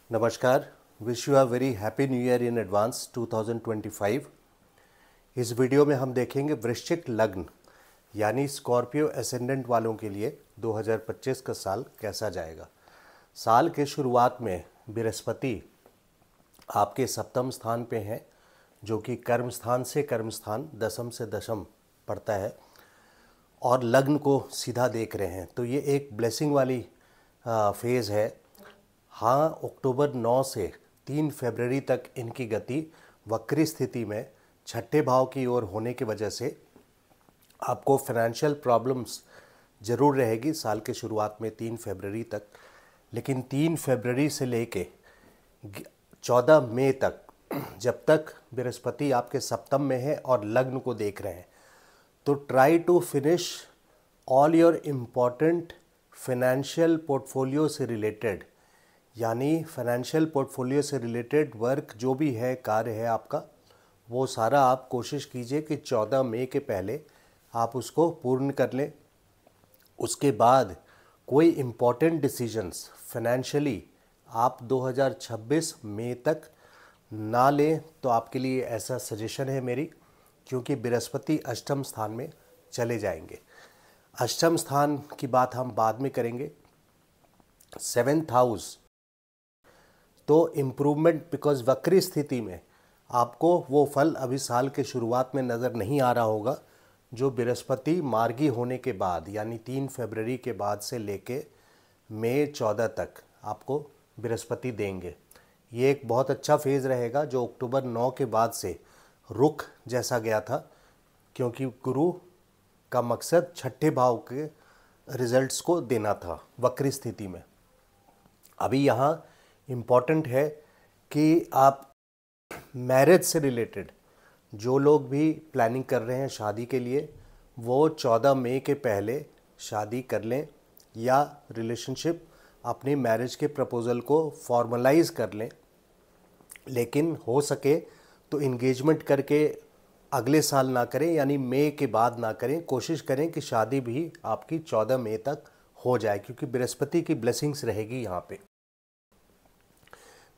नमस्कार। Wish you a very happy new year in advance 2025। इस video में हम देखेंगे वृश्चिक लग्न यानी स्कॉर्पियो एसेंडेंट वालों के लिए 2025 का साल कैसा जाएगा। साल के शुरुआत में बृहस्पति आपके सप्तम स्थान पे हैं, जो कि कर्म स्थान से कर्म स्थान, दशम से दशम पड़ता है और लग्न को सीधा देख रहे हैं। तो ये एक ब्लेसिंग वाली फेज़ है। हाँ, अक्टूबर 9 से 3 फरवरी तक इनकी गति वक्री स्थिति में छठे भाव की ओर होने की वजह से आपको फाइनेंशियल प्रॉब्लम्स ज़रूर रहेगी साल के शुरुआत में 3 फरवरी तक। लेकिन 3 फरवरी से लेके 14 मई तक, जब तक बृहस्पति आपके सप्तम में है और लग्न को देख रहे हैं, तो try to finish all your important financial portfolio से रिलेटेड, यानी फाइनेंशियल पोर्टफोलियो से रिलेटेड वर्क जो भी है, कार्य है आपका, वो सारा आप कोशिश कीजिए कि 14 मई के पहले आप उसको पूर्ण कर लें। उसके बाद कोई इम्पॉर्टेंट डिसीजंस फाइनेंशियली आप 2026 मई तक ना लें तो आपके लिए ऐसा सजेशन है मेरी, क्योंकि बृहस्पति अष्टम स्थान में चले जाएंगे। अष्टम स्थान की बात हम बाद में करेंगे। 7th हाउस तो इम्प्रूवमेंट, बिकॉज वक्री स्थिति में आपको वो फल अभी साल के शुरुआत में नज़र नहीं आ रहा होगा जो बृहस्पति मार्गी होने के बाद, यानी 3 फरवरी के बाद से लेके मई 14 तक आपको बृहस्पति देंगे। ये एक बहुत अच्छा फेज़ रहेगा जो अक्टूबर 9 के बाद से रुख जैसा गया था, क्योंकि गुरु का मकसद छठे भाव के रिजल्ट्स को देना था वक्री स्थिति में। अभी यहाँ इम्पॉर्टेंट है कि आप मैरिज से रिलेटेड जो लोग भी प्लानिंग कर रहे हैं शादी के लिए, वो 14 मई के पहले शादी कर लें या रिलेशनशिप अपनी मैरिज के प्रपोज़ल को फॉर्मलाइज कर लें। लेकिन हो सके तो इंगेजमेंट करके अगले साल ना करें, यानी मई के बाद ना करें। कोशिश करें कि शादी भी आपकी 14 मई तक हो जाए, क्योंकि बृहस्पति की ब्लेसिंग्स रहेगी यहाँ पे।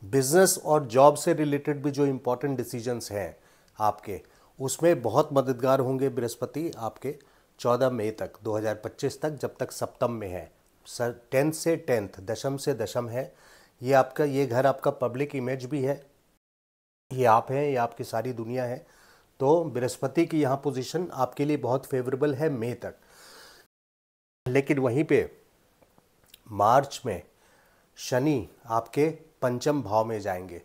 बिजनेस और जॉब से रिलेटेड भी जो इम्पोर्टेंट डिसीजंस हैं आपके, उसमें बहुत मददगार होंगे बृहस्पति आपके 14 मई तक 2025 तक, जब तक सप्तम में है। 10th से 10th, दशम से दशम है। ये आपका, ये घर आपका पब्लिक इमेज भी है, ये आप हैं, ये आपकी सारी दुनिया है। तो बृहस्पति की यहाँ पोजीशन आपके लिए बहुत फेवरेबल है मई तक। लेकिन वहीं पे मार्च में शनि आपके पंचम भाव में जाएंगे।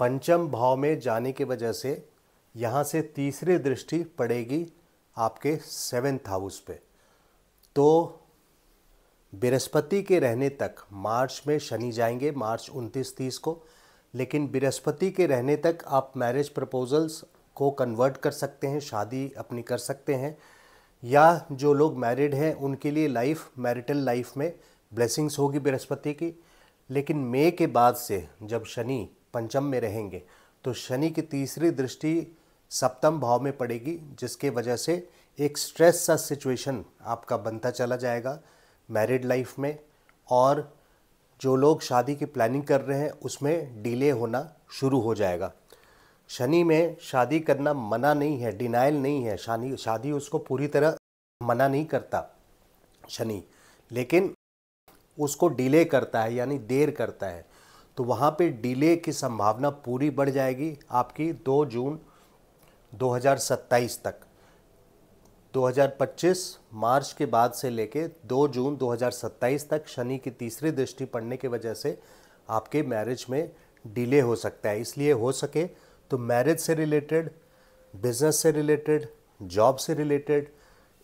पंचम भाव में जाने की वजह से यहाँ से तीसरी दृष्टि पड़ेगी आपके 7th हाउस पे। तो बृहस्पति के रहने तक मार्च में शनि जाएंगे, मार्च 29-30 को। लेकिन बृहस्पति के रहने तक आप मैरिज प्रपोजल्स को कन्वर्ट कर सकते हैं, शादी अपनी कर सकते हैं, या जो लोग मैरिड हैं उनके लिए मैरिटल लाइफ में ब्लेसिंग्स होगी बृहस्पति की। लेकिन मई के बाद से जब शनि पंचम में रहेंगे तो शनि की तीसरी दृष्टि सप्तम भाव में पड़ेगी, जिसके वजह से एक स्ट्रेस सा सिचुएशन आपका बनता चला जाएगा मैरिड लाइफ में। और जो लोग शादी की प्लानिंग कर रहे हैं उसमें डिले होना शुरू हो जाएगा। शनि में शादी करना मना नहीं है, डिनाइल नहीं है, शादी उसको पूरी तरह मना नहीं करता शनि, लेकिन उसको डिले करता है, यानी देर करता है। तो वहाँ पे डिले की संभावना पूरी बढ़ जाएगी आपकी 2 जून 2027 तक। 2025 मार्च के बाद से लेके 2 जून 2027 तक शनि की तीसरी दृष्टि पड़ने की वजह से आपके मैरिज में डिले हो सकता है। इसलिए हो सके तो मैरिज से रिलेटेड, बिजनेस से रिलेटेड, जॉब से रिलेटेड,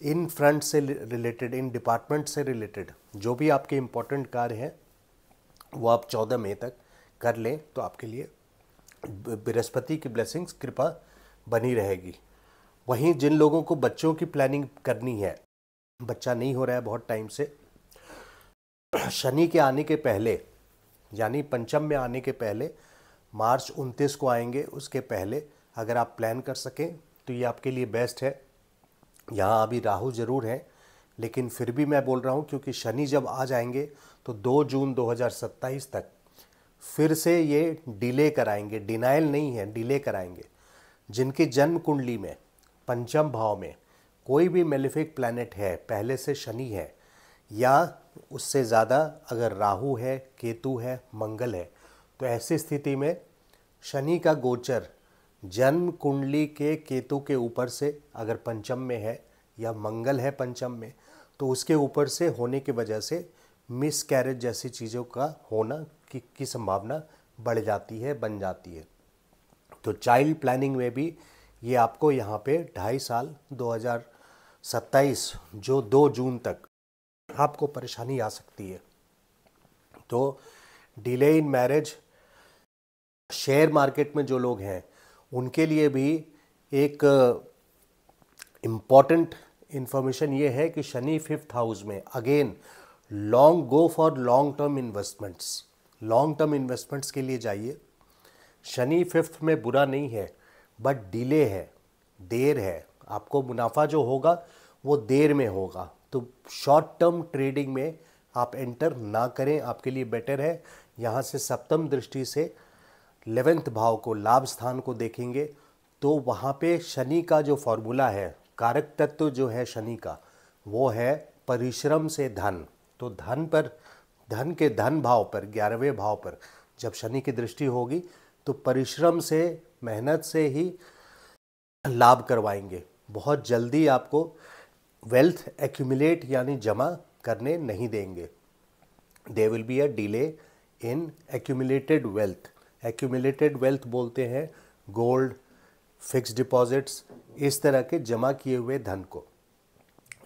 इन फ्रंट से रिलेटेड, इन डिपार्टमेंट से रिलेटेड जो भी आपके इम्पोर्टेंट कार्य हैं वो आप 14 मई तक कर लें तो आपके लिए बृहस्पति की ब्लेसिंग्स, कृपा बनी रहेगी। वहीं जिन लोगों को बच्चों की प्लानिंग करनी है, बच्चा नहीं हो रहा है बहुत टाइम से, शनि के आने के पहले, यानी पंचम में आने के पहले, मार्च 29 को आएंगे, उसके पहले अगर आप प्लान कर सकें तो ये आपके लिए बेस्ट है। यहाँ अभी राहु ज़रूर है, लेकिन फिर भी मैं बोल रहा हूँ क्योंकि शनि जब आ जाएंगे तो 2 जून 2027 तक फिर से ये डिले कराएंगे, डिनायल नहीं है, डिले कराएंगे। जिनकी जन्म कुंडली में पंचम भाव में कोई भी मेलेफिक प्लैनेट है, पहले से शनि है या उससे ज़्यादा अगर राहु है, केतु है, मंगल है, तो ऐसी स्थिति में शनि का गोचर जन्म कुंडली के केतु के ऊपर से अगर पंचम में है या मंगल है पंचम में, तो उसके ऊपर से होने की वजह से मिस कैरेज जैसी चीज़ों का होना की संभावना बढ़ जाती है, बन जाती है। तो चाइल्ड प्लानिंग में भी ये आपको यहाँ पे 2.5 साल 2027 जो 2 जून तक आपको परेशानी आ सकती है। तो delay in marriage, share market में जो लोग हैं उनके लिए भी एक इम्पॉर्टेंट इंफॉर्मेशन ये है कि शनि 5th हाउस में again go for long term investments, long term investments के लिए जाइए। शनि 5th में बुरा नहीं है, बट डिले है, देर है, आपको मुनाफा जो होगा वो देर में होगा। तो शॉर्ट टर्म ट्रेडिंग में आप एंटर ना करें, आपके लिए बेटर है। यहाँ से सप्तम दृष्टि से 11th भाव को, लाभ स्थान को देखेंगे तो वहाँ पे शनि का जो फॉर्मूला है, कारक तत्व जो है शनि का, वो है परिश्रम से धन। तो धन पर, धन के धन भाव पर, 11वें भाव पर जब शनि की दृष्टि होगी तो परिश्रम से, मेहनत से ही लाभ करवाएंगे। बहुत जल्दी आपको वेल्थ एक्यूमुलेट यानी जमा करने नहीं देंगे। They will be a delay in accumulated wealth. Accumulated wealth बोलते हैं गोल्ड, फिक्स डिपॉजिट्स, इस तरह के जमा किए हुए धन को।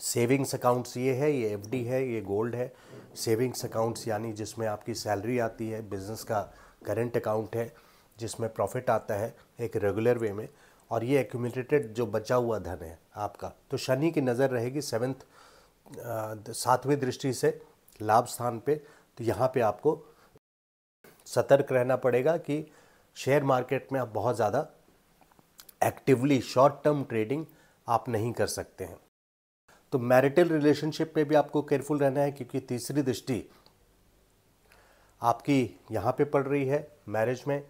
सेविंग्स अकाउंट्स ये है, ये एफडी है, ये गोल्ड है। सेविंग्स अकाउंट्स यानी जिसमें आपकी सैलरी आती है, बिजनेस का करंट अकाउंट है जिसमें प्रॉफिट आता है एक रेगुलर वे में, और ये एक्यूमुलेटेड जो बचा हुआ धन है आपका। तो शनि की नज़र रहेगी 7वीं दृष्टि से लाभ स्थान पे। तो यहाँ पे आपको सतर्क रहना पड़ेगा कि शेयर मार्केट में आप बहुत ज़्यादा एक्टिवली शॉर्ट टर्म ट्रेडिंग आप नहीं कर सकते हैं। तो मैरिटल रिलेशनशिप में भी आपको केयरफुल रहना है, क्योंकि तीसरी दृष्टि आपकी यहाँ पे पड़ रही है मैरिज में,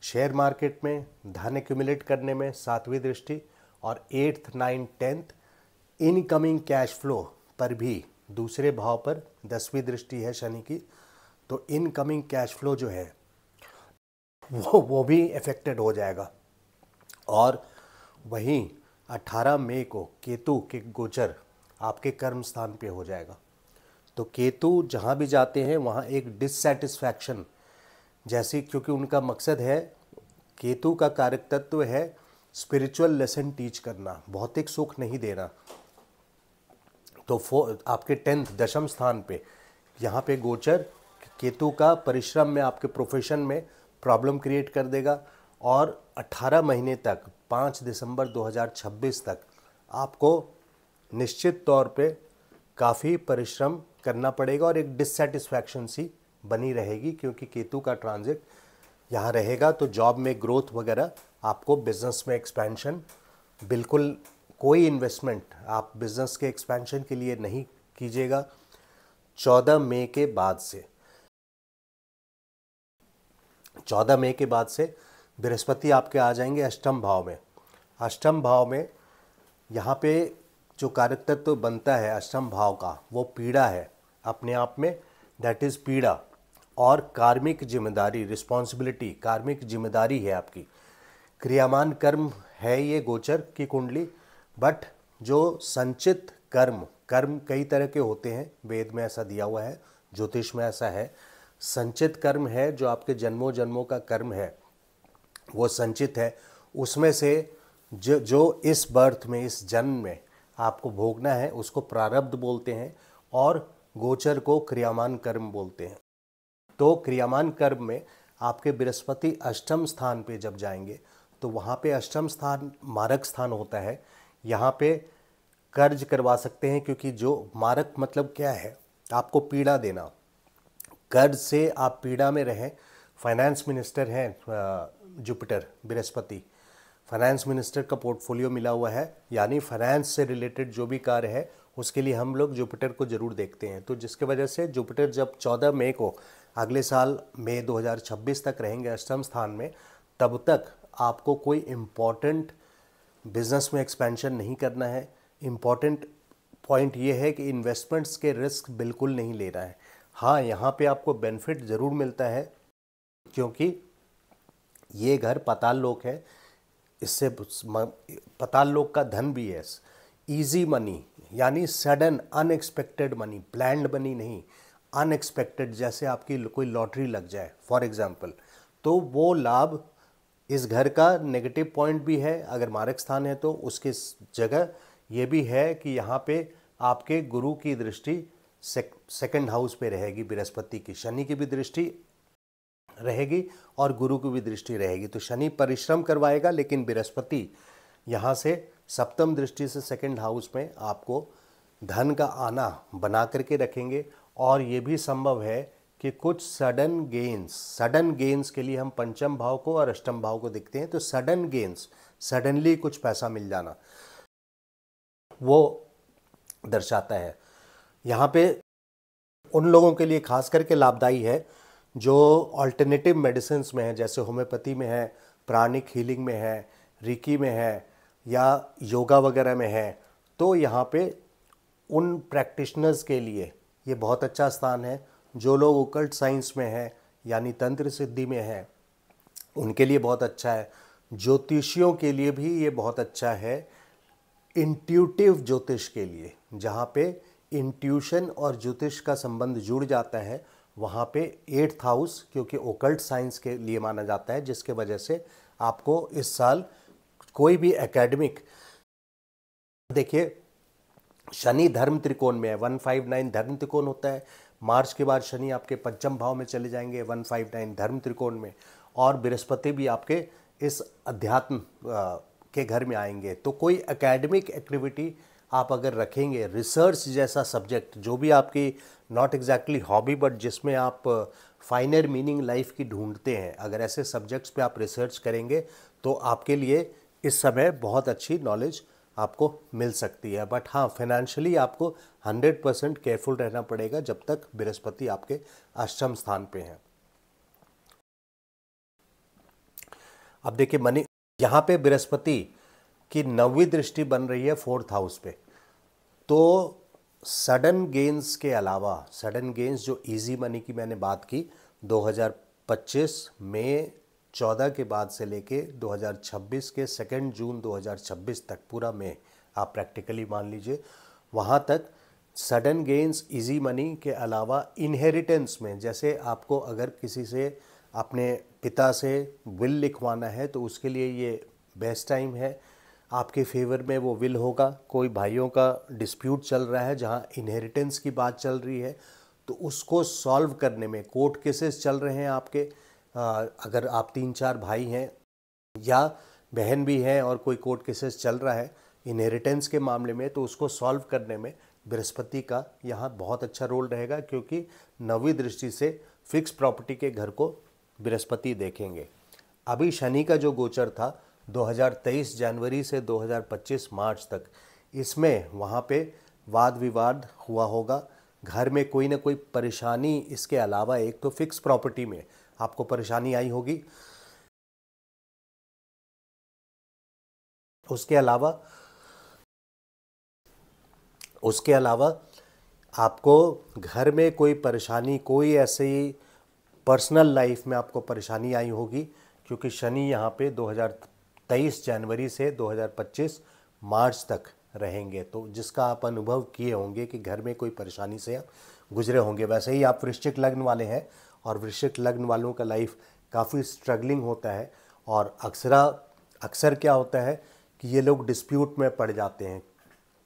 शेयर मार्केट में, धन एक्यूमुलेट करने में 7वीं दृष्टि, और 8th, 9th, 10th incoming cash flow पर भी दूसरे भाव पर 10वीं दृष्टि है शनि की। तो इनकमिंग कैश फ्लो जो है वो भी इफेक्टेड हो जाएगा। और वहीं 18 मई को केतु के गोचर आपके कर्म स्थान पे हो जाएगा। तो केतु जहाँ भी जाते हैं वहाँ एक डिससैटिस्फैक्शन जैसी, क्योंकि उनका मकसद है, केतु का कारक तत्व है स्पिरिचुअल लेसन टीच करना, भौतिक सुख नहीं देना। तो आपके 10th दशम स्थान पे यहाँ पे गोचर केतु का परिश्रम में, आपके प्रोफेशन में प्रॉब्लम क्रिएट कर देगा। और 18 महीने तक, 5 दिसंबर 2026 तक आपको निश्चित तौर पे काफ़ी परिश्रम करना पड़ेगा और एक डिससैटिस्फैक्शन सी बनी रहेगी, क्योंकि केतु का ट्रांजिट यहाँ रहेगा। तो जॉब में ग्रोथ वगैरह, आपको बिजनेस में एक्सपेंशन, बिल्कुल कोई इन्वेस्टमेंट आप बिजनेस के एक्सपेंशन के लिए नहीं कीजिएगा 14 मई के बाद से। 14 मई के बाद से बृहस्पति आपके आ जाएंगे अष्टम भाव में। अष्टम भाव में यहाँ पे जो कारक तत्व बनता है अष्टम भाव का, वो पीड़ा है अपने आप में, दैट इज़ पीड़ा। और कार्मिक जिम्मेदारी, रिस्पॉन्सिबिलिटी, कार्मिक जिम्मेदारी है आपकी। क्रियामान कर्म है ये गोचर की कुंडली, बट जो संचित कर्म, कर्म कई तरह के होते हैं, वेद में ऐसा दिया हुआ है, ज्योतिष में ऐसा है। संचित कर्म है जो आपके जन्मों जन्मों का कर्म है, वो संचित है। उसमें से जो इस बर्थ में, इस जन्म में आपको भोगना है उसको प्रारब्ध बोलते हैं, और गोचर को क्रियामान कर्म बोलते हैं। तो क्रियामान कर्म में आपके बृहस्पति अष्टम स्थान पे जब जाएंगे तो वहाँ पे अष्टम स्थान मारक स्थान होता है। यहाँ पे कर्ज करवा सकते हैं, क्योंकि जो मारक मतलब क्या है, आपको पीड़ा देना, कर्ज से आप पीड़ा में रहें। फाइनेंस मिनिस्टर हैं जुपिटर, बृहस्पति फाइनेंस मिनिस्टर का पोर्टफोलियो मिला हुआ है, यानी फाइनेंस से रिलेटेड जो भी कार्य है उसके लिए हम लोग जुपिटर को ज़रूर देखते हैं। तो जिसके वजह से जुपिटर जब 14 मई को अगले साल मई 2026 तक रहेंगे अष्टम स्थान में, तब तक आपको कोई इम्पॉर्टेंट बिजनेस में एक्सपेंशन नहीं करना है। इम्पॉर्टेंट पॉइंट ये है कि इन्वेस्टमेंट्स के रिस्क बिल्कुल नहीं लेना है। हाँ, यहाँ पे आपको बेनिफिट ज़रूर मिलता है क्योंकि ये घर पाताल लोक है, इससे पाताल लोक का धन भी है। ईजी मनी यानी sudden unexpected money, planned money नहीं, अनएक्सपेक्टेड, जैसे आपकी कोई लॉटरी लग जाए फॉर एग्जांपल, तो वो लाभ इस घर का नेगेटिव पॉइंट भी है। अगर मारक स्थान है तो उसके जगह ये भी है कि यहाँ पे आपके गुरु की दृष्टि सेकंड हाउस पे रहेगी, बृहस्पति की, शनि की भी दृष्टि रहेगी और गुरु की भी दृष्टि रहेगी। तो शनि परिश्रम करवाएगा, लेकिन बृहस्पति यहाँ से सप्तम दृष्टि से सेकंड हाउस में आपको धन का आना बना करके रखेंगे। और ये भी संभव है कि कुछ सडन गेंस के लिए हम पंचम भाव को और अष्टम भाव को देखते हैं। तो सडन गेंस, सडनली कुछ पैसा मिल जाना, वो दर्शाता है। यहाँ पे उन लोगों के लिए खास करके लाभदायी है जो ऑल्टरनेटिव मेडिसिन में है, जैसे होम्योपैथी में है, प्राणिक हीलिंग में है, रिकी में है या योगा वगैरह में है। तो यहाँ पे उन प्रैक्टिशनर्स के लिए ये बहुत अच्छा स्थान है। जो लोग ओकल्ट साइंस में है यानी तंत्र सिद्धि में है, उनके लिए बहुत अच्छा है। ज्योतिषियों के लिए भी ये बहुत अच्छा है। इंट्यूटिव ज्योतिष के लिए, जहाँ पे इंट्यूशन और ज्योतिष का संबंध जुड़ जाता है, वहाँ पे 8th हाउस क्योंकि ओकल्ट साइंस के लिए माना जाता है, जिसके वजह से आपको इस साल कोई भी एकेडमिक, देखिए शनि धर्म त्रिकोण में है, 159 धर्म त्रिकोण होता है। मार्च के बाद शनि आपके पंचम भाव में चले जाएंगे 159 धर्म त्रिकोण में, और बृहस्पति भी आपके इस अध्यात्म के घर में आएंगे। तो कोई एकेडमिक एक्टिविटी आप अगर रखेंगे, रिसर्च जैसा सब्जेक्ट, जो भी आपकी नॉट एग्जैक्टली हॉबी बट जिसमें आप फाइनर मीनिंग लाइफ की ढूंढते हैं, अगर ऐसे सब्जेक्ट्स पे आप रिसर्च करेंगे तो आपके लिए इस समय बहुत अच्छी नॉलेज आपको मिल सकती है। बट हाँ, फाइनेंशियली आपको 100% केयरफुल रहना पड़ेगा जब तक बृहस्पति आपके अष्टम स्थान पे हैं। अब देखिए मनी, यहाँ पे बृहस्पति की 9वीं दृष्टि बन रही है 4th हाउस पे। तो सडन गेंस के अलावा, सडन गेंस जो इजी मनी की मैंने बात की, 2025 मई 14 के बाद से लेके 2026 के 2 जून 2026 तक, पूरा मई आप प्रैक्टिकली मान लीजिए, वहाँ तक सडन गेंस इजी मनी के अलावा इनहेरिटेंस में, जैसे आपको अगर किसी से अपने पिता से विल लिखवाना है तो उसके लिए ये बेस्ट टाइम है। आपके फेवर में वो विल होगा। कोई भाइयों का डिस्प्यूट चल रहा है जहाँ इनहेरिटेंस की बात चल रही है, तो उसको सॉल्व करने में, कोर्ट केसेस चल रहे हैं आपके, अगर आप 3-4 भाई हैं या बहन भी हैं और कोई कोर्ट केसेस चल रहा है इनहेरिटेंस के मामले में, तो उसको सॉल्व करने में बृहस्पति का यहाँ बहुत अच्छा रोल रहेगा, क्योंकि 9वीं दृष्टि से फिक्स प्रॉपर्टी के घर को बृहस्पति देखेंगे। अभी शनि का जो गोचर था 2023 जनवरी से 2025 मार्च तक, इसमें वहाँ पे वाद विवाद हुआ होगा, घर में कोई ना कोई परेशानी, इसके अलावा एक तो फिक्स प्रॉपर्टी में आपको परेशानी आई होगी, उसके अलावा आपको घर में कोई परेशानी, कोई ऐसी पर्सनल लाइफ में आपको परेशानी आई होगी, क्योंकि शनि यहाँ पे 2023 जनवरी से 2025 मार्च तक रहेंगे। तो जिसका आप अनुभव किए होंगे कि घर में कोई परेशानी से आप गुजरे होंगे। वैसे ही आप वृश्चिक लग्न वाले हैं और वृश्चिक लग्न वालों का लाइफ काफ़ी स्ट्रगलिंग होता है, और अक्सर क्या होता है कि ये लोग डिस्प्यूट में पड़ जाते हैं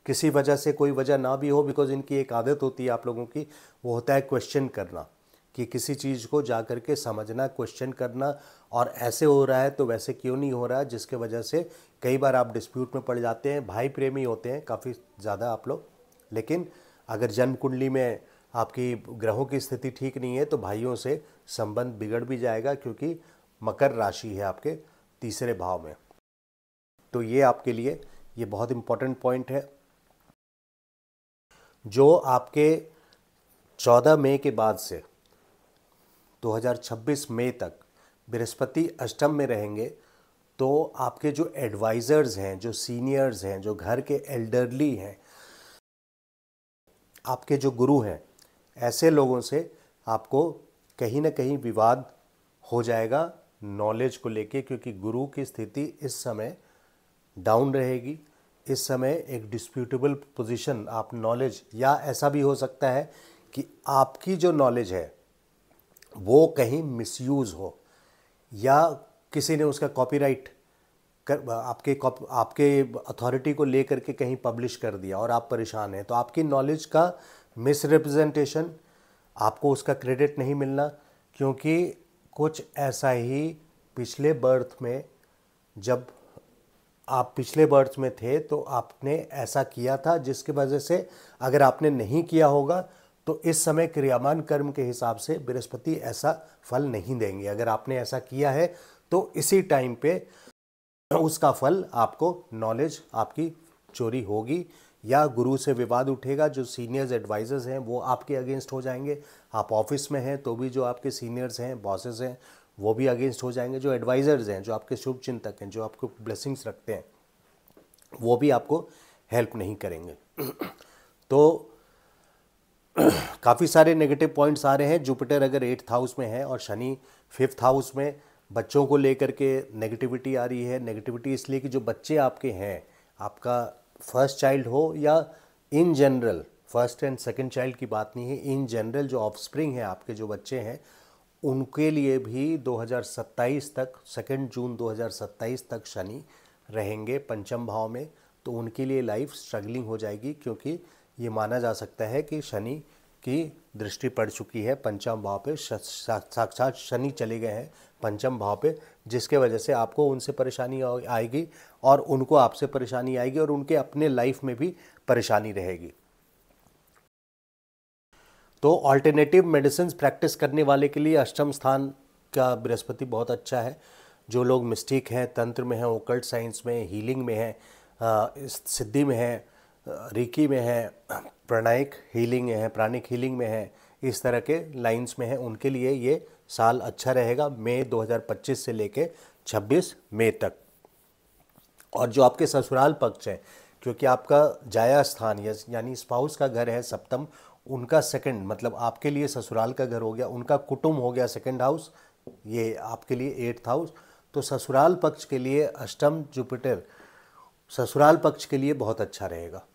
किसी वजह से, कोई वजह ना भी हो, बिकॉज इनकी एक आदत होती है आप लोगों की, वो होता है क्वेश्चन करना, कि किसी चीज़ को जा कर के समझना, क्वेश्चन करना, और ऐसे हो रहा है तो वैसे क्यों नहीं हो रहा है, जिसके वजह से कई बार आप डिस्प्यूट में पड़ जाते हैं। भाई प्रेमी होते हैं काफ़ी ज़्यादा आप लोग, लेकिन अगर जन्म कुंडली में आपकी ग्रहों की स्थिति ठीक नहीं है तो भाइयों से संबंध बिगड़ भी जाएगा, क्योंकि मकर राशि है आपके 3रे भाव में। तो ये आपके लिए ये बहुत इम्पोर्टेंट पॉइंट है। जो आपके 14 मई के बाद से 2026 मई तक बृहस्पति अष्टम में रहेंगे, तो आपके जो एडवाइज़र्स हैं, जो सीनियर्स हैं, जो घर के एल्डरली हैं, आपके जो गुरु हैं, ऐसे लोगों से आपको कहीं ना कहीं विवाद हो जाएगा नॉलेज को लेके, क्योंकि गुरु की स्थिति इस समय डाउन रहेगी। इस समय एक डिस्प्यूटेबल पोजीशन, आप नॉलेज, या ऐसा भी हो सकता है कि आपकी जो नॉलेज है वो कहीं मिसयूज़ हो, या किसी ने उसका कॉपीराइट आपके अथॉरिटी को लेकर के कहीं पब्लिश कर दिया और आप परेशान हैं, तो आपकी नॉलेज का मिसरिप्रेजेंटेशन, आपको उसका क्रेडिट नहीं मिलना, क्योंकि कुछ ऐसा ही पिछले बर्थ में, जब आप पिछले बर्थ में थे तो आपने ऐसा किया था, जिसकी वजह से अगर आपने नहीं किया होगा तो इस समय क्रियामान कर्म के हिसाब से बृहस्पति ऐसा फल नहीं देंगे। अगर आपने ऐसा किया है तो इसी टाइम पे उसका फल आपको, नॉलेज आपकी चोरी होगी, या गुरु से विवाद उठेगा। जो सीनियर्स एडवाइजर्स हैं वो आपके अगेंस्ट हो जाएंगे। आप ऑफिस में हैं तो भी जो आपके सीनियर्स हैं, बॉसेस हैं, वो भी अगेंस्ट हो जाएंगे। जो एडवाइज़र्स हैं, जो आपके शुभ चिंतक हैं, जो आपको ब्लेसिंग्स रखते हैं, वो भी आपको हेल्प नहीं करेंगे। तो काफ़ी सारे नेगेटिव पॉइंट्स आ रहे हैं। जुपिटर अगर 8th हाउस में है और शनि 5th हाउस में, बच्चों को लेकर के नेगेटिविटी आ रही है। नेगेटिविटी इसलिए कि जो बच्चे आपके हैं, आपका फर्स्ट चाइल्ड हो या in general, first and second child की बात नहीं है, इन जनरल जो ऑफस्प्रिंग है, आपके जो बच्चे हैं, उनके लिए भी 2027 तक, 2 जून 2027 तक शनि रहेंगे पंचम भाव में। तो उनके लिए लाइफ स्ट्रगलिंग हो जाएगी, क्योंकि ये माना जा सकता है कि शनि की दृष्टि पड़ चुकी है पंचम भाव पे। साक्षात शनि चले गए हैं पंचम भाव पे, जिसके वजह से आपको उनसे परेशानी आएगी और उनको आपसे परेशानी आएगी, और उनके अपने लाइफ में भी परेशानी रहेगी। तो ऑल्टरनेटिव मेडिसिन प्रैक्टिस करने वाले के लिए अष्टम स्थान का बृहस्पति बहुत अच्छा है। जो लोग मिस्टिक हैं, तंत्र में हैं, ओकल्ट साइंस में, हीलिंग में हैं, सिद्धि में हैं, रीकी में है, प्राणायिक हीलिंग है, प्राणिक हीलिंग में है, इस तरह के लाइंस में है, उनके लिए ये साल अच्छा रहेगा मई 2025 से लेके 26 मई तक। और जो आपके ससुराल पक्ष है, क्योंकि आपका जाया स्थान यानी स्पाउस का घर है सप्तम, उनका सेकंड, मतलब आपके लिए ससुराल का घर हो गया, उनका कुटुंब हो गया सेकंड हाउस, ये आपके लिए 8th हाउस। तो ससुराल पक्ष के लिए अष्टम जुपिटर ससुराल पक्ष के लिए बहुत अच्छा रहेगा।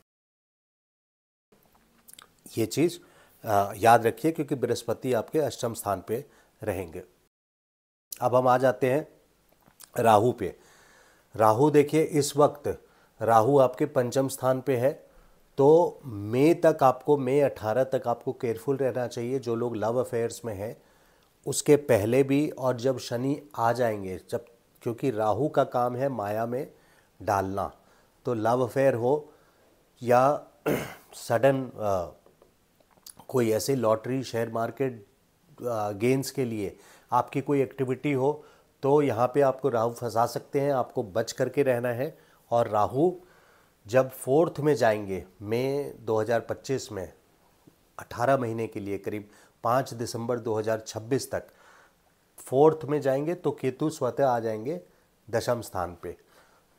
ये चीज़ याद रखिए, क्योंकि बृहस्पति आपके अष्टम स्थान पे रहेंगे। अब हम आ जाते हैं राहु पे। राहु देखिए, इस वक्त राहु आपके पंचम स्थान पे है, तो मई तक आपको, मई 18 तक आपको केयरफुल रहना चाहिए। जो लोग लव अफेयर्स में हैं, उसके पहले भी, और जब शनि आ जाएंगे, जब, क्योंकि राहु का काम है माया में डालना, तो लव अफेयर हो या सडन कोई ऐसे लॉटरी, शेयर मार्केट गेन्स के लिए आपकी कोई एक्टिविटी हो, तो यहाँ पे आपको राहु फंसा सकते हैं, आपको बच करके रहना है। और राहु जब 4th में जाएंगे मई 2025 में, 18 महीने के लिए, करीब 5 दिसंबर 2026 तक 4th में जाएंगे, तो केतु स्वतः आ जाएंगे दशम स्थान पे।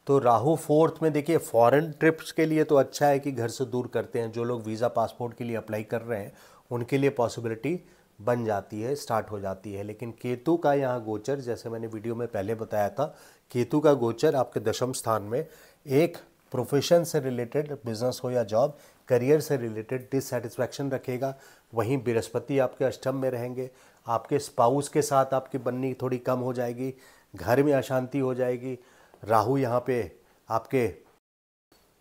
तो राहु 4th में, देखिए फॉरेन ट्रिप्स के लिए तो अच्छा है कि घर से दूर करते हैं। जो लोग वीज़ा पासपोर्ट के लिए अप्लाई कर रहे हैं, उनके लिए पॉसिबिलिटी बन जाती है, स्टार्ट हो जाती है। लेकिन केतु का यहाँ गोचर, जैसे मैंने वीडियो में पहले बताया था, केतु का गोचर आपके दशम स्थान में एक प्रोफेशन से रिलेटेड, बिजनेस हो या जॉब, करियर से रिलेटेड डिससेटिस्फैक्शन रखेगा। वहीं बृहस्पति आपके अष्टम में रहेंगे, आपके स्पाउस के साथ आपकी बननी थोड़ी कम हो जाएगी, घर में अशांति हो जाएगी। राहु यहाँ पे आपके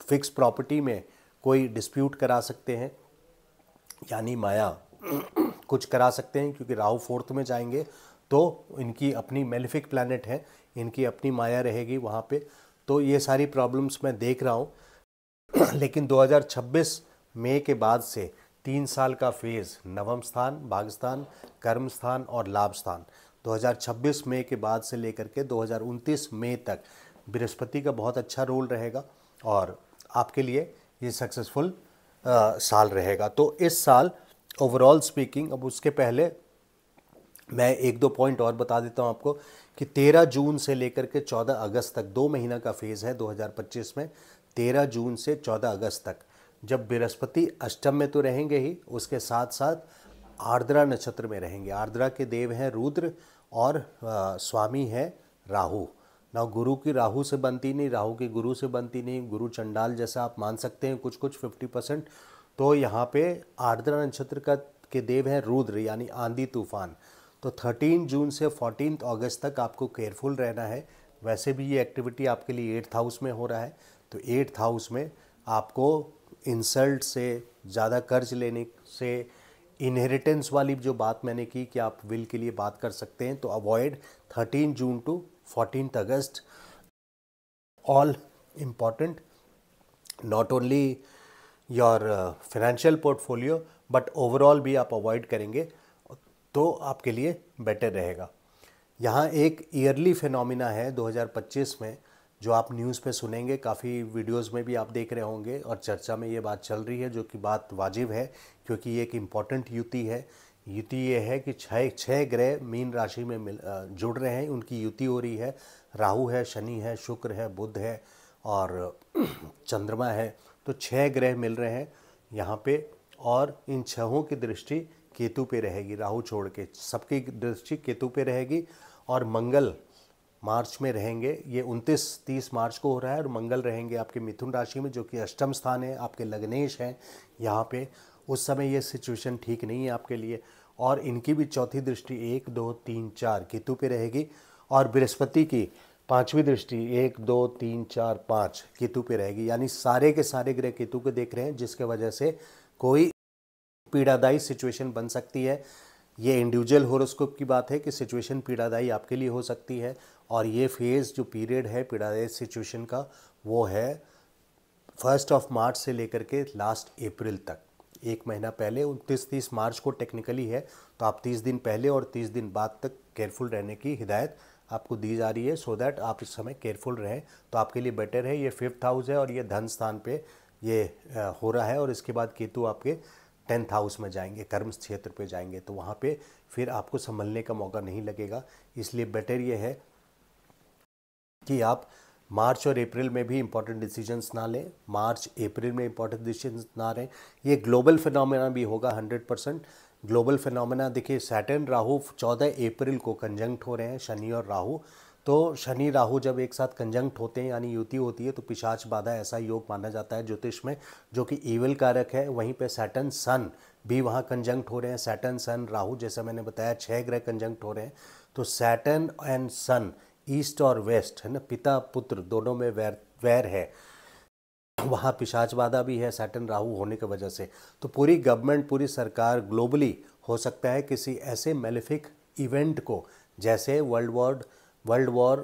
फिक्स प्रॉपर्टी में कोई डिस्प्यूट करा सकते हैं, यानी माया कुछ करा सकते हैं, क्योंकि राहु 4th में जाएंगे, तो इनकी अपनी मेलेफिक प्लैनेट है, इनकी अपनी माया रहेगी वहाँ पे। तो ये सारी प्रॉब्लम्स मैं देख रहा हूँ। लेकिन 2026 मई के बाद से 3 साल का फेज़, नवम स्थान, भाग्यस्थान, कर्म स्थान और लाभ स्थान, 2026 मई के बाद से लेकर के 2029 मई तक बृहस्पति का बहुत अच्छा रोल रहेगा, और आपके लिए ये सक्सेसफुल साल रहेगा। तो इस साल ओवरऑल स्पीकिंग, अब उसके पहले मैं एक दो पॉइंट और बता देता हूं आपको कि 13 जून से लेकर के 14 अगस्त तक 2 महीना का फेज़ है 2025 में। 13 जून से 14 अगस्त तक जब बृहस्पति अष्टम में तो रहेंगे ही, उसके साथ साथ आर्द्रा नक्षत्र में रहेंगे। आर्द्रा के देव हैं रुद्र और स्वामी है राहु। ना गुरु की राहु से बनती नहीं, राहु की गुरु से बनती नहीं, गुरु चंडाल जैसा आप मान सकते हैं कुछ कुछ 50%। तो यहाँ पे आर्द्रा नक्षत्र का के देव हैं रुद्र यानी आंधी तूफान। तो 13 जून से 14 अगस्त तक आपको केयरफुल रहना है। वैसे भी ये एक्टिविटी आपके लिए 8th हाउस में हो रहा है, तो 8th हाउस में आपको इंसल्ट से, ज़्यादा कर्ज लेने से, इनहेरिटेंस वाली जो बात मैंने की कि आप विल के लिए बात कर सकते हैं, तो avoid 13 June to 14 August. All important, not only your financial portfolio but overall भी आप अवॉइड करेंगे तो आपके लिए बेटर रहेगा। यहाँ एक ईयरली फिनोमिना है 2025 में जो आप न्यूज़ पे सुनेंगे, काफ़ी वीडियोस में भी आप देख रहे होंगे और चर्चा में ये बात चल रही है, जो कि बात वाजिब है क्योंकि ये एक इम्पॉर्टेंट युति है। युति ये है कि छः ग्रह मीन राशि में जुड़ रहे हैं, उनकी युति हो रही है। राहु है, शनि है, शुक्र है, बुध है और चंद्रमा है। तो 6 ग्रह मिल रहे हैं यहाँ पे और इन छहों की दृष्टि केतु पे रहेगी, राहु छोड़ के सबकी दृष्टि केतु पे रहेगी। और मंगल मार्च में रहेंगे, ये 29-30 मार्च को हो रहा है, और मंगल रहेंगे आपके मिथुन राशि में जो कि अष्टम स्थान है, आपके लग्नेश हैं यहाँ पे। उस समय ये सिचुएशन ठीक नहीं है आपके लिए। और इनकी भी चौथी दृष्टि 1, 2, 3, 4 केतु पे रहेगी और बृहस्पति की 5वीं दृष्टि 1, 2, 3, 4, 5 केतु पे रहेगी। यानी सारे के सारे ग्रह केतु को देख रहे हैं, जिसके वजह से कोई पीड़ादायी सिचुएशन बन सकती है। ये इंडिविजुअल होरोस्कोप की बात है कि सिचुएशन पीड़ादायी आपके लिए हो सकती है। और ये फेज़ जो पीरियड है पीड़ादायी सिचुएशन का, वो है 1 मार्च से लेकर के लास्ट अप्रैल तक, एक महीना पहले 29-30 मार्च को टेक्निकली है, तो आप 30 दिन पहले और 30 दिन बाद तक केयरफुल रहने की हिदायत आपको दी जा रही है, सो दैट आप इस समय केयरफुल रहें तो आपके लिए बेटर है। ये 5th हाउस है और ये धन स्थान पे ये हो रहा है, और इसके बाद केतु आपके 10th हाउस में जाएंगे, कर्म क्षेत्र पे जाएंगे, तो वहाँ पे फिर आपको संभलने का मौका नहीं लगेगा। इसलिए बेटर ये है कि आप मार्च और अप्रैल में भी इंपॉर्टेंट डिसीजंस ना लें, मार्च अप्रैल में इंपॉर्टेंट डिसीजंस ना लें। ये ग्लोबल फिनोमेना भी होगा 100%। ग्लोबल फिनोमेना देखिए, सैटर्न राहु 14 अप्रैल को कंजंक्ट हो रहे हैं, शनि और राहु। तो शनि राहु जब एक साथ कंजंक्ट होते हैं यानी युति होती है, तो पिशाच बाधा ऐसा योग माना जाता है ज्योतिष में, जो कि ईविल कारक है। वहीं पे सैटर्न सन भी वहाँ कंजंक्ट हो रहे हैं। सैटर्न सन राहु, जैसा मैंने बताया 6 ग्रह कंजंक्ट हो रहे हैं, तो सैटर्न एंड सन ईस्ट और वेस्ट है ना, पिता पुत्र दोनों में वैर है, वहाँ पिशाच बाधा भी है सैटर्न राहु होने की वजह से। तो पूरी गवर्नमेंट, पूरी सरकार ग्लोबली हो सकता है किसी ऐसे मेलेफिक इवेंट को, जैसे वर्ल्ड वॉर,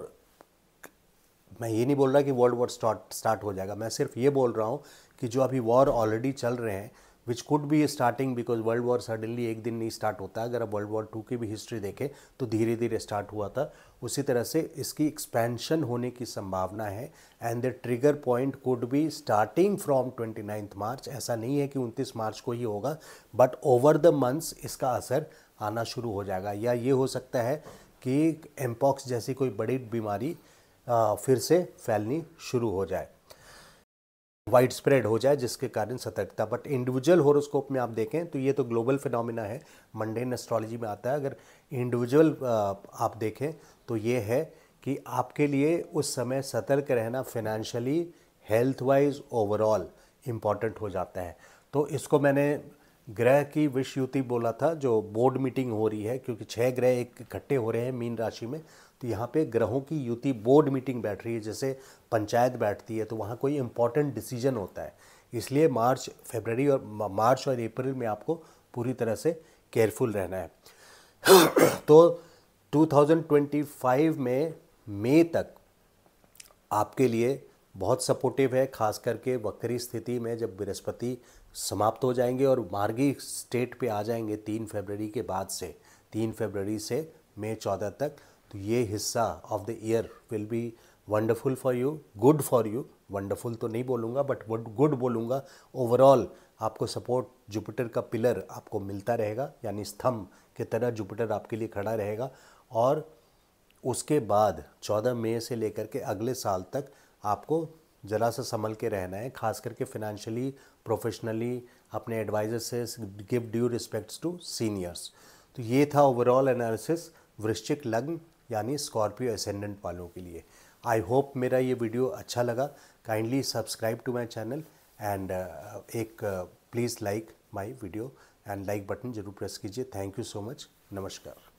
मैं ये नहीं बोल रहा कि वर्ल्ड वॉर स्टार्ट हो जाएगा, मैं सिर्फ ये बोल रहा हूँ कि जो अभी वॉर ऑलरेडी चल रहे हैं, which could be starting, because world war suddenly एक दिन नहीं स्टार्ट होता। अगर आप वर्ल्ड वॉर 2 की भी हिस्ट्री देखें तो धीरे धीरे स्टार्ट हुआ था। उसी तरह से इसकी एक्सपेंशन होने की संभावना है, and the trigger point could be starting from 29 मार्च। ऐसा नहीं है कि 29 मार्च को ही होगा, बट ओवर द मंथ्स इसका असर आना शुरू हो जाएगा। या ये हो सकता है कि एम्पॉक्स जैसी कोई बड़ी बीमारी फिर से फैलनी शुरू हो जाए, वाइड स्प्रेड हो जाए, जिसके कारण सतर्कता। बट इंडिविजुअल होरोस्कोप में आप देखें तो ये तो ग्लोबल फिनोमिना है, मंडेन एस्ट्रोलॉजी में आता है। अगर इंडिविजुअल आप देखें तो ये है कि आपके लिए उस समय सतर्क रहना financially, health wise, overall important हो जाता है। तो इसको मैंने ग्रह की विश्व युति बोला था, जो बोर्ड मीटिंग हो रही है, क्योंकि 6 ग्रह एक इकट्ठे हो रहे हैं मीन राशि में, तो यहाँ पे ग्रहों की युति बोर्ड मीटिंग बैठ रही है, जैसे पंचायत बैठती है, तो वहाँ कोई इंपॉर्टेंट डिसीजन होता है। इसलिए मार्च और अप्रैल में आपको पूरी तरह से केयरफुल रहना है। तो 2025 में मई तक आपके लिए बहुत सपोर्टिव है, खास करके वक्री स्थिति में जब बृहस्पति समाप्त हो जाएंगे और मार्गी स्टेट पे आ जाएंगे 3 फरवरी के बाद से, 3 फरवरी से मई 14 तक। तो ये हिस्सा of the year will be wonderful for you, good for you. Wonderful तो नहीं बोलूँगा बट गुड बोलूँगा। ओवरऑल आपको सपोर्ट जुपिटर का पिलर आपको मिलता रहेगा, यानी स्तंभ की तरह जुपिटर आपके लिए खड़ा रहेगा। और उसके बाद 14 मई से लेकर के अगले साल तक आपको ज़रा सा संभल के रहना है, खास करके फिनेंशियली, प्रोफेशनली, अपने एडवाइजर से give due respects to seniors. तो ये था ओवरऑल एनालिसिस वृश्चिक लग्न यानी स्कॉर्पियो एसेंडेंट वालों के लिए। आई होप मेरा ये वीडियो अच्छा लगा। Kindly subscribe to my channel and एक please like my video and like button जरूर प्रेस कीजिए। Thank you so much. नमस्कार।